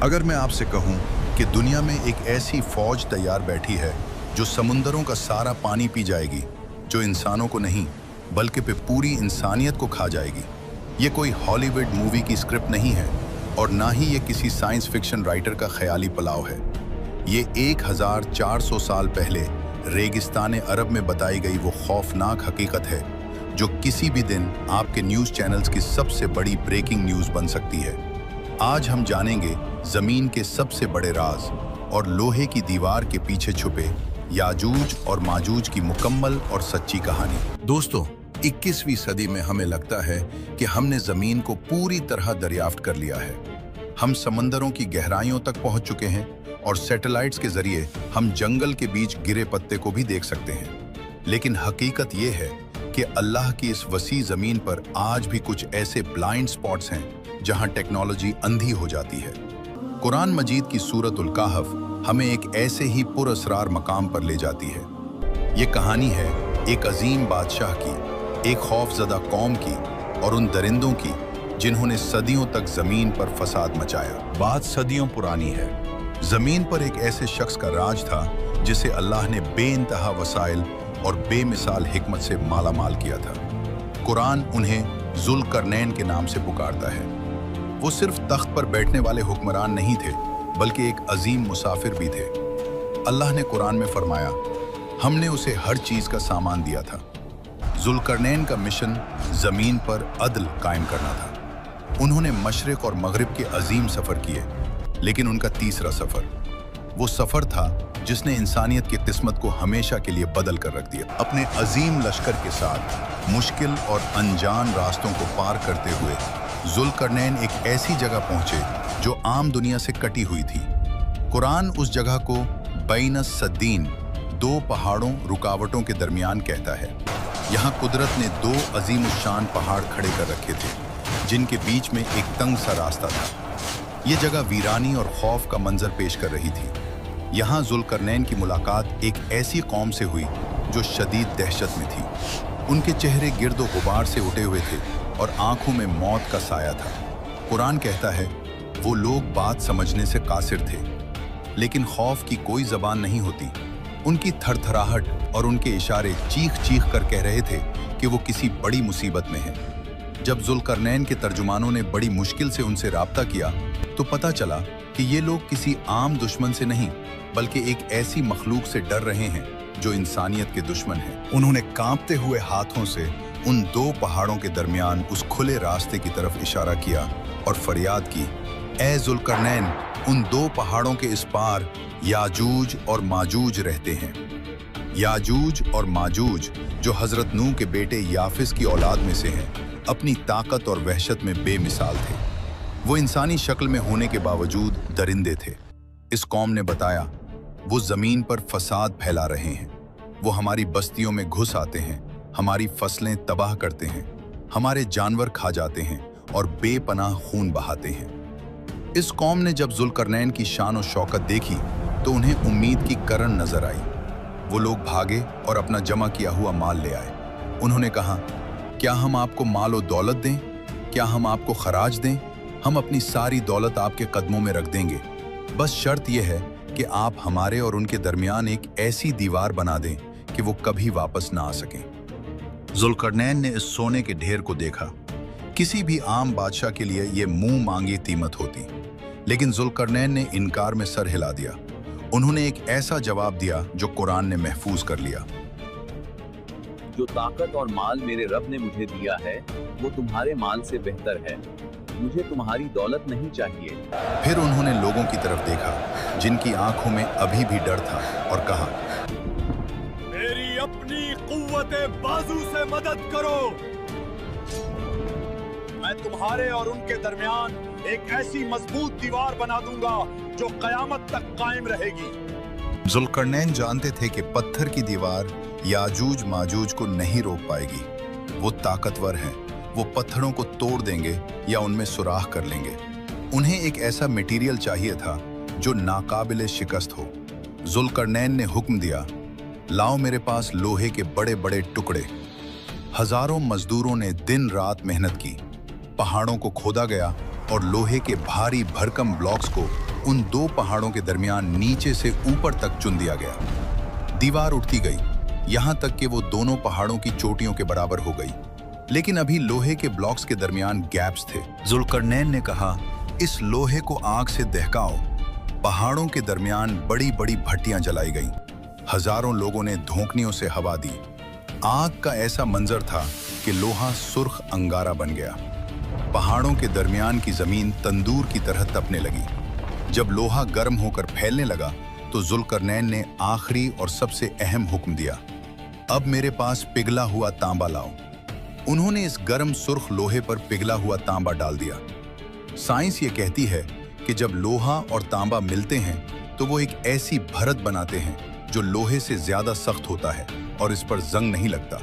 अगर मैं आपसे कहूं कि दुनिया में एक ऐसी फौज तैयार बैठी है जो समुंदरों का सारा पानी पी जाएगी, जो इंसानों को नहीं बल्कि पूरी इंसानियत को खा जाएगी। ये कोई हॉलीवुड मूवी की स्क्रिप्ट नहीं है और ना ही ये किसी साइंस फिक्शन राइटर का ख्याली पलाव है। ये 1400 साल पहले रेगिस्तान अरब में बताई गई वो खौफनाक हकीकत है जो किसी भी दिन आपके न्यूज़ चैनल्स की सबसे बड़ी ब्रेकिंग न्यूज़ बन सकती है। आज हम जानेंगे ज़मीन के सबसे बड़े राज और लोहे की दीवार के पीछे छुपे याजूज और माजूज की मुकम्मल और सच्ची कहानी। दोस्तों, 21वीं सदी में हमें लगता है कि हमने ज़मीन को पूरी तरह दरियाफ्त कर लिया है। हम समंदरों की गहराइयों तक पहुंच चुके हैं और सैटेलाइट्स के जरिए हम जंगल के बीच गिरे पत्ते को भी देख सकते हैं। लेकिन हकीकत ये है कि अल्लाह की इस वसी ज़मीन पर आज भी कुछ ऐसे ब्लाइंड स्पॉट्स हैं जहां टेक्नोलॉजी अंधी हो जाती है। कुरान मजीद की सूरतुल कहफ हमें एक ऐसे ही पुरअसरार मकाम पर ले जाती है। ये कहानी है एक अजीम बादशाह की, एक खौफजदा कौम की और उन दरिंदों की जिन्होंने सदियों तक ज़मीन पर फसाद मचाया। बात सदियों पुरानी है। ज़मीन पर एक ऐसे शख्स का राज था जिसे अल्लाह ने बेइंतहा वसाइल और बेमिसाल हिकमत से माला माल किया था। कुरान उन्हें जुल्करनैन के नाम से पुकारता है। वो सिर्फ तख्त पर बैठने वाले हुक्मरान नहीं थे बल्कि एक अजीम मुसाफिर भी थे। अल्लाह ने कुरान में फरमाया, हमने उसे हर चीज़ का सामान दिया था। जुल्करनैन का मिशन ज़मीन पर अदल कायम करना था। उन्होंने मशरिक़ और मगरिब के अजीम सफ़र किए, लेकिन उनका तीसरा सफ़र वो सफ़र था जिसने इंसानियत की किस्मत को हमेशा के लिए बदल कर रख दिया। अपने अजीम लश्कर के साथ मुश्किल और अनजान रास्तों को पार करते हुए जुल्करनैन एक ऐसी जगह पहुंचे जो आम दुनिया से कटी हुई थी। कुरान उस जगह को बैन सद्दीन, दो पहाड़ों रुकावटों के दरमियान कहता है। यहाँ कुदरत ने दो अजीमुशान पहाड़ खड़े कर रखे थे जिनके बीच में एक तंग सा रास्ता था। ये जगह वीरानी और खौफ का मंजर पेश कर रही थी। यहाँ जुल्करनैन की मुलाकात एक ऐसी कौम से हुई जो शदीद दहशत में थी। उनके चेहरे गिर्द गुबार से उठे हुए थे और आंखों में मौत का साया था। कुरान कहता है, वो लोग बात समझने से कासिर थे, लेकिन खौफ की कोई ज़बान नहीं होती। उनकी थरथराहट और उनके इशारे चीख चीख कर कह रहे थे कि वो किसी बड़ी मुसीबत में हैं। जब जुल्करनैन के तर्जुमानों ने बड़ी मुश्किल से उनसे राब्ता किया तो पता चला कि ये लोग किसी आम दुश्मन से नहीं बल्कि एक ऐसी मखलूक से डर रहे हैं जो इंसानियत के दुश्मन है। उन्होंने कांपते हुए हाथों से उन दो पहाड़ों के दरमियान उस खुले रास्ते की तरफ इशारा किया और फरियाद की, ए जुल्करनैन, उन दो पहाड़ों के इस पार याजूज और माजूज रहते हैं। याजूज और माजूज जो हजरत नूह के बेटे याफिस की औलाद में से हैं, अपनी ताकत और वहशत में बेमिसाल थे। वो इंसानी शक्ल में होने के बावजूद दरिंदे थे। इस कौम ने बताया, वो ज़मीन पर फसाद फैला रहे हैं। वो हमारी बस्तियों में घुस आते हैं, हमारी फसलें तबाह करते हैं, हमारे जानवर खा जाते हैं और बेपनाह खून बहाते हैं। इस कौम ने जब जुल्करनैन की शान और शौकत देखी तो उन्हें उम्मीद की करन नजर आई। वो लोग भागे और अपना जमा किया हुआ माल ले आए। उन्होंने कहा, क्या हम आपको माल और दौलत दें? क्या हम आपको खराज दें? हम अपनी सारी दौलत आपके कदमों में रख देंगे। बस शर्त यह है कि आप हमारे और उनके दरमियान एक ऐसी दीवार बना दें कि वो कभी वापस ना आ सकें। जुल्करनैन ने इस सोने के ढेर को देखा। किसी भी आम बादशाह के लिए ये मुंह मांगी कीमत होती, लेकिन जुल्करनैन ने इनकार में सर हिला दिया। उन्होंने एक ऐसा जवाब दिया जो कुरान ने महफूज कर लिया। जो ताकत और माल मेरे रब ने मुझे दिया है वो तुम्हारे माल से बेहतर है। मुझे तुम्हारी दौलत नहीं चाहिए। फिर उन्होंने लोगों की तरफ देखा जिनकी आंखों में अभी भी डर था और कहा, मेरी अपनी कुव्वते बाजू से मदद करो। मैं तुम्हारे और उनके दरमियान एक ऐसी मजबूत दीवार बना दूंगा जो कयामत तक कायम रहेगी। जुल्करनैन जानते थे कि पत्थर की दीवार याजूज माजूज को नहीं रोक पाएगी। वो ताकतवर हैं, वो पत्थरों को तोड़ देंगे या उनमें सुराख कर लेंगे। उन्हें एक ऐसा मटेरियल चाहिए था जो नाकाबिले शिकस्त हो। जुल्करनैन ने हुक्म दिया, लाओ मेरे पास लोहे के बड़े बड़े टुकड़े। हजारों मजदूरों ने दिन रात मेहनत की। पहाड़ों को खोदा गया और लोहे के भारी भरकम ब्लॉक्स को उन दो पहाड़ों के दरमियान नीचे से ऊपर तक चुन दिया गया। दीवार उठती गई, यहाँ तक कि वो दोनों पहाड़ों की चोटियों के बराबर हो गई। लेकिन अभी लोहे के ब्लॉक्स के दरमियान गैप्स थे। जुल्करनैन ने कहा, इस लोहे को आग से दहकाओ। पहाड़ों के दरमियान बड़ी बड़ी भट्टियां जलाई गईं। हजारों लोगों ने धोंकनियों से हवा दी। आग का ऐसा मंजर था कि लोहा सुर्ख अंगारा बन गया। पहाड़ों के दरमियान की जमीन तंदूर की तरह तपने लगी। जब लोहा गर्म होकर फैलने लगा तो जुल्करनैन ने आखिरी और सबसे अहम हुक्म दिया, अब मेरे पास पिघला हुआ तांबा लाओ। उन्होंने इस गर्म सुर्ख लोहे पर पिघला हुआ तांबा डाल दिया। साइंस ये कहती है कि जब लोहा और तांबा मिलते हैं तो वो एक ऐसी भरत बनाते हैं जो लोहे से ज्यादा सख्त होता है और इस पर जंग नहीं लगता।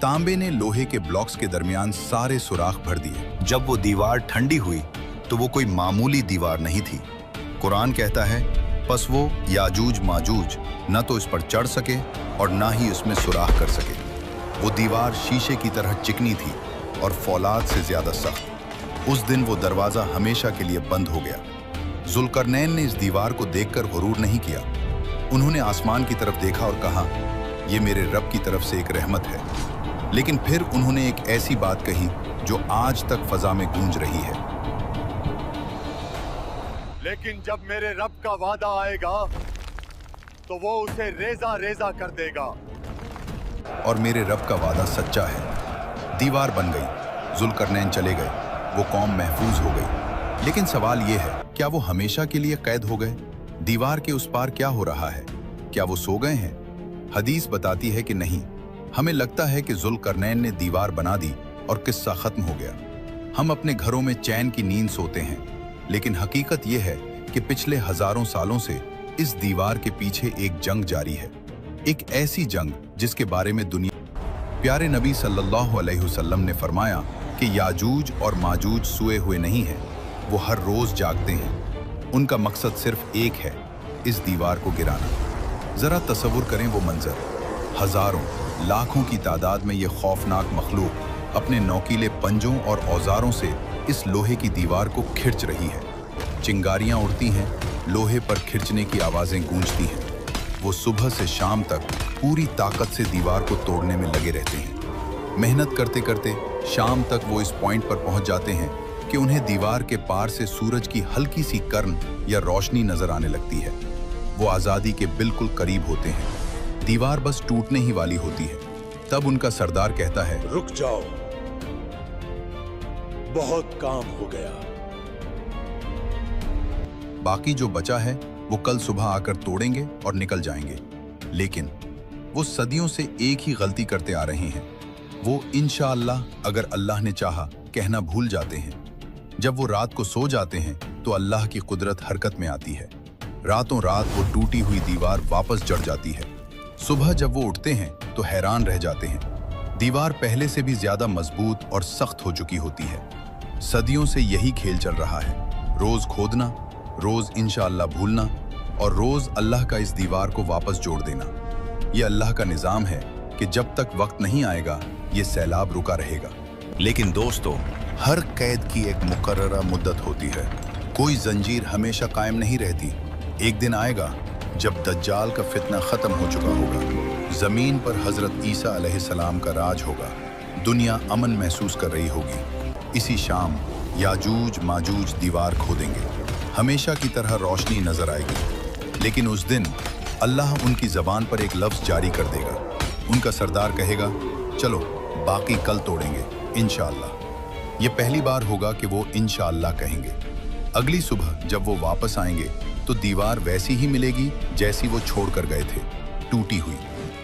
तांबे ने लोहे के ब्लॉक्स के दरमियान सारे सुराख भर दिए। जब वो दीवार ठंडी हुई तो वो कोई मामूली दीवार नहीं थी। कुरान कहता है, बस वो याजूज माजूज न तो इस पर चढ़ सके और ना ही उसमें सुराख कर सके। वो दीवार शीशे की तरह चिकनी थी और फौलाद से ज्यादा सख्त। उस दिन वो दरवाजा हमेशा के लिए बंद हो गया। जुल्करनैन ने इस दीवार को देखकर गुरूर नहीं किया। उन्होंने आसमान की तरफ देखा और कहा, यह मेरे रब की तरफ से एक रहमत है। लेकिन फिर उन्होंने एक ऐसी बात कही जो आज तक फजा में गूंज रही है, लेकिन जब मेरे रब का वादा आएगा तो वो उसे रेजा रेजा कर देगा। और मेरे रब का वादा सच्चा है। दीवार बन गई, जुल्करनैन चले गए, वो कौम महफूज हो गई। लेकिन सवाल ये है, क्या वो हमेशा के लिए कैद हो गए? दीवार के उस पार क्या हो रहा है? क्या वो सो गए हैं? हदीस बताती है कि नहीं। हमें लगता है कि जुल्करनैन ने दीवार बना दी और किस्सा खत्म हो गया। हम अपने घरों में चैन की नींद सोते हैं, लेकिन हकीकत यह है कि पिछले हजारों सालों से इस दीवार के पीछे एक जंग जारी है। एक ऐसी जंग जिसके बारे में प्यारे नबी सल्लल्लाहु अलैहि वसल्लम ने फरमाया कि याजूज और माजूज सोए हुए नहीं हैं, वो हर रोज जागते हैं। उनका मकसद सिर्फ एक है, इस दीवार को गिराना। जरा तसव्वुर करें वो मंजर, हजारों लाखों की तादाद में ये खौफनाक मखलूक अपने नौकीले पंजों और औजारों से इस लोहे की दीवार को खिंच रही है। चिंगारियां उड़ती हैं, लोहे पर खिंचने की आवाजें गूंजती हैं। वो सुबह से शाम तक पूरी ताकत से दीवार को तोड़ने में लगे रहते हैं। मेहनत करते करते शाम तक वो इस पॉइंट पर पहुंच जाते हैं कि उन्हें दीवार के पार से सूरज की हल्की सी किरण या रोशनी नजर आने लगती है। वो आजादी के बिल्कुल करीब होते हैं। दीवार बस टूटने ही वाली होती है। तब उनका सरदार कहता है, रुक जाओ, बहुत काम हो गया। बाकी जो बचा है वो कल सुबह आकर तोड़ेंगे और निकल जाएंगे। लेकिन वो सदियों से एक ही गलती करते आ रहे हैं। वो इंशाअल्लाह, अगर अल्लाह ने चाहा, कहना भूल जाते हैं। जब वो रात को सो जाते हैं तो अल्लाह की कुदरत हरकत में आती है। रातों रात वो टूटी हुई दीवार वापस जड़ जाती है। सुबह जब वो उठते हैं तो हैरान रह जाते हैं। दीवार पहले से भी ज्यादा मजबूत और सख्त हो चुकी होती है। सदियों से यही खेल चल रहा है, रोज खोदना, रोज इंशाअल्लाह भूलना और रोज अल्लाह का इस दीवार को वापस जोड़ देना। ये अल्लाह का निजाम है कि जब तक वक्त नहीं आएगा ये सैलाब रुका रहेगा। लेकिन दोस्तों, हर कैद की एक मुकर्ररा मुद्दत होती है। कोई जंजीर हमेशा कायम नहीं रहती। एक दिन आएगा जब दज्जाल का फितना खत्म हो चुका होगा। जमीन पर हजरत ईसा अलैहिस्सलाम का राज होगा। दुनिया अमन महसूस कर रही होगी। इसी शाम याजूज माजूज दीवार खोदेंगे। हमेशा की तरह रोशनी नजर आएगी। लेकिन उस दिन अल्लाह उनकी जबान पर एक लफ्ज जारी कर देगा। उनका सरदार कहेगा, चलो बाकी कल तोड़ेंगे इंशाअल्लाह। ये पहली बार होगा कि वो इंशाअल्लाह कहेंगे। अगली सुबह जब वो वापस आएंगे तो दीवार वैसी ही मिलेगी जैसी वो छोड़कर गए थे, टूटी हुई।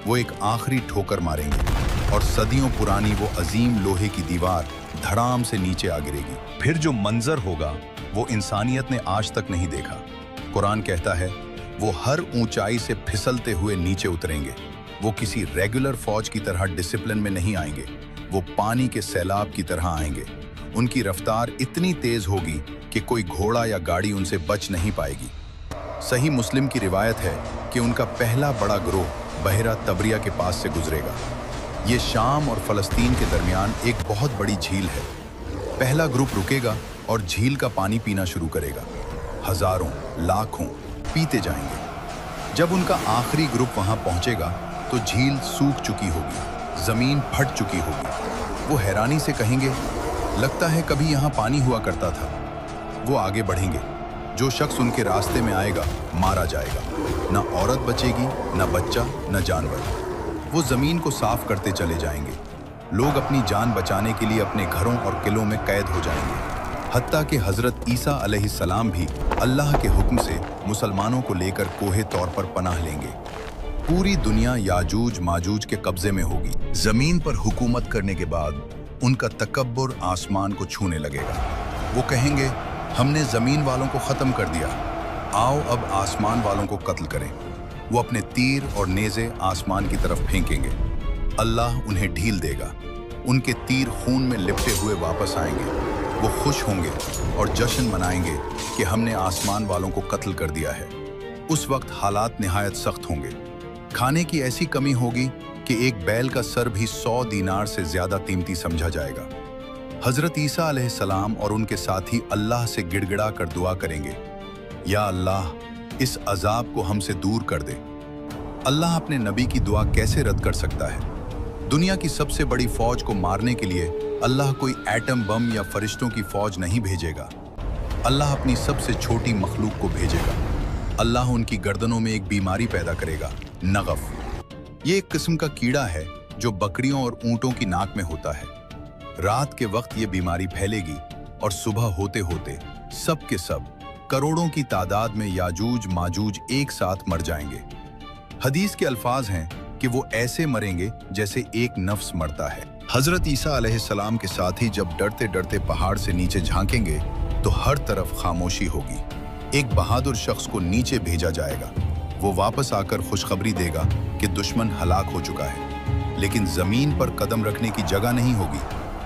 वो एक आखिरी ठोकर मारेंगे और सदियों पुरानी वो अजीम लोहे की दीवार धड़ाम से नीचे आ गिरेगी। फिर जो मंजर होगा वो इंसानियत ने आज तक नहीं देखा। कुरान कहता है, वो हर ऊंचाई से फिसलते हुए नीचे उतरेंगे। वो किसी रेगुलर फौज की तरह डिसिप्लिन में नहीं आएंगे, वो पानी के सैलाब की तरह आएंगे। उनकी रफ्तार इतनी तेज होगी कि कोई घोड़ा या गाड़ी उनसे बच नहीं पाएगी। सही मुस्लिम की रिवायत है कि उनका पहला बड़ा गिरोह बहरा तबरिया के पास से गुजरेगा। ये शाम और फलस्तीन के दरमियान एक बहुत बड़ी झील है। पहला ग्रुप रुकेगा और झील का पानी पीना शुरू करेगा। हजारों, लाखों पीते जाएंगे। जब उनका आखिरी ग्रुप वहां पहुंचेगा तो झील सूख चुकी होगी, जमीन फट चुकी होगी। वो हैरानी से कहेंगे, लगता है कभी यहाँ पानी हुआ करता था। वो आगे बढ़ेंगे। जो शख्स उनके रास्ते में आएगा मारा जाएगा। न औरत बचेगी, न बच्चा, न जानवर। वो जमीन को साफ करते चले जाएंगे। लोग अपनी जान बचाने के लिए अपने घरों और किलों में कैद हो जाएंगे। हत्ता कि हजरत ईसा अलैहिस्सलाम भी अल्लाह के हुक्म से मुसलमानों को लेकर कोहे तौर पर पनाह लेंगे। पूरी दुनिया याजूज माजूज के कब्जे में होगी। जमीन पर हुकूमत करने के बाद उनका तकब्बुर आसमान को छूने लगेगा। वो कहेंगे, हमने जमीन वालों को खत्म कर दिया, आओ अब आसमान वालों को कत्ल करें। वो अपने तीर और नेज़े आसमान की तरफ फेंकेंगे। अल्लाह उन्हें ढील देगा। उनके तीर खून में लिपटे हुए वापस आएंगे। वो खुश होंगे और जश्न मनाएंगे कि हमने आसमान वालों को कत्ल कर दिया है। उस वक्त हालात निहायत सख्त होंगे। खाने की ऐसी कमी होगी कि एक बैल का सर भी 100 दीनार से ज्यादा कीमती समझा जाएगा। हजरत ईसा अलैहिस्सलाम और उनके साथी अल्लाह से गिड़गिड़ा कर दुआ करेंगे, या अल्लाह, इस अजाब को हमसे दूर कर दे। अल्लाह अपने नबी की दुआ कैसे रद्द कर सकता है? दुनिया की सबसे बड़ी फौज को मारने के लिए अल्लाह कोई एटम बम या फरिश्तों की फौज नहीं भेजेगा। अल्लाह अपनी सबसे छोटी मखलूक को भेजेगा। अल्लाह उनकी गर्दनों में एक बीमारी पैदा करेगा, नगफ। ये एक किस्म का कीड़ा है जो बकरियों और ऊंटों की नाक में होता है। रात के वक्त ये बीमारी फैलेगी और सुबह होते होते सब के सब करोड़ों की तादाद में याजूज माजूज एक साथ मर जाएंगे। हदीस के अल्फाज हैं कि वो ऐसे मरेंगे जैसे एक नफ्स मरता है। हजरत ईसा अलैहिस्सलाम के साथी जब डरते डरते पहाड़ से नीचे झांकेंगे तो हर तरफ खामोशी होगी। एक बहादुर शख्स को नीचे भेजा जाएगा। वो वापस आकर खुशखबरी देगा कि दुश्मन हलाक हो चुका है, लेकिन जमीन पर कदम रखने की जगह नहीं होगी।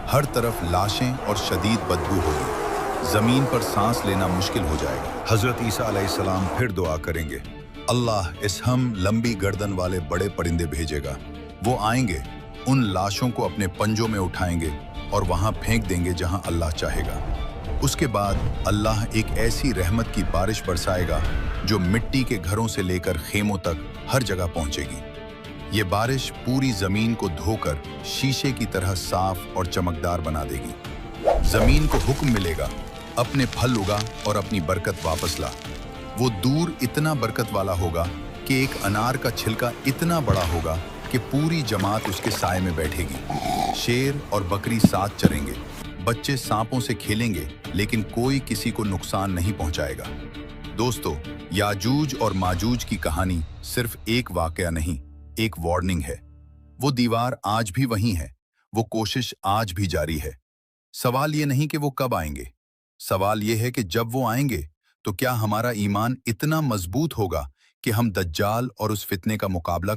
हर तरफ लाशें और शदीद बदबू होगी। जमीन पर सांस लेना मुश्किल हो जाएगा। हजरत ईसा अलैहिस्सलाम फिर दुआ करेंगे, अल्लाह इस हम लंबी गर्दन वाले बड़े परिंदे भेजेगा। वो आएंगे, उन लाशों को अपने पंजों में उठाएंगे और वहां फेंक देंगे जहां अल्लाह चाहेगा। उसके बाद अल्लाह एक ऐसी रहमत की बारिश बरसाएगा जो मिट्टी के घरों से लेकर खेमों तक हर जगह पहुंचेगी। ये बारिश पूरी जमीन को धोकर शीशे की तरह साफ और चमकदार बना देगी। जमीन को हुक्म मिलेगा, अपने फल उगा और अपनी बरकत वापस ला। वो दूर इतना बरकत वाला होगा कि एक अनार का छिलका इतना बड़ा होगा कि पूरी जमात उसके साए में बैठेगी। शेर और बकरी साथ चरेंगे। बच्चे सांपों से खेलेंगे, लेकिन कोई किसी को नुकसान नहीं पहुंचाएगा। दोस्तों, याजूज और माजूज की कहानी सिर्फ एक वाकया नहीं, एक वार्निंग है। वो दीवार आज भी वहीं है, वो कोशिश आज भी जारी है। सवाल ये नहीं कि वो कब आएंगे, सवाल ये है कि जब वो आएंगे तो क्या हमारा ईमान इतना मजबूत होगा कि हम दज्जाल और उस फितने का मुकाबला